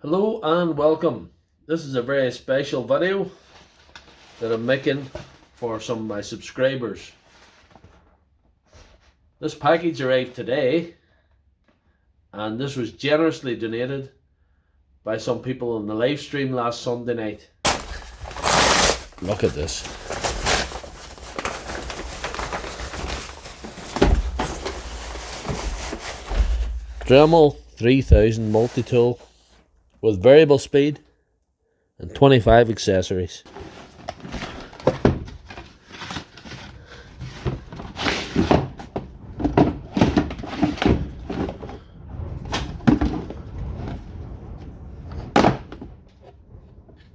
Hello and welcome. This is a very special video that I'm making for some of my subscribers. This package arrived today and this was generously donated by some people on the live stream last Sunday night. Look at this. Dremel 3000 multi-tool with variable speed and 25 accessories.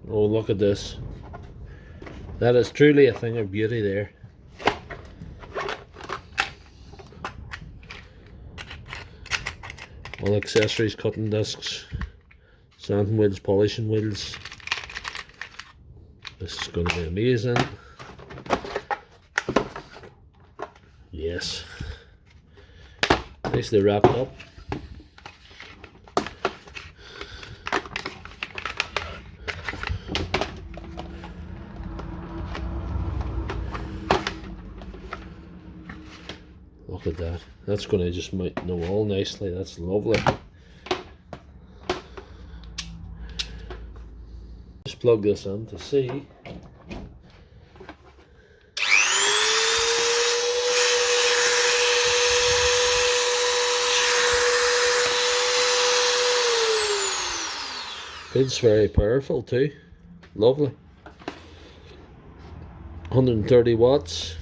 Oh, look at this. That is truly a thing of beauty there. All accessories, cutting discs, sanding wheels, polishing wheels. This is going to be amazing. Yes. Nicely wrapped up. Look at that. That's going to just mount the wall nicely. That's lovely. Just plug this in to see. It's very powerful too. Lovely. 130 watts.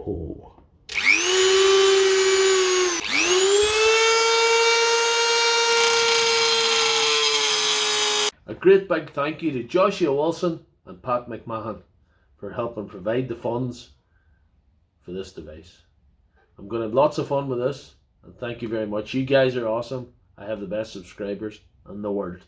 Oh. A great big thank you to Joshua Wilson and Pat McMahon for helping provide the funds for this device. I'm going to have lots of fun with this, and thank you very much. You guys are awesome. I have the best subscribers in the world.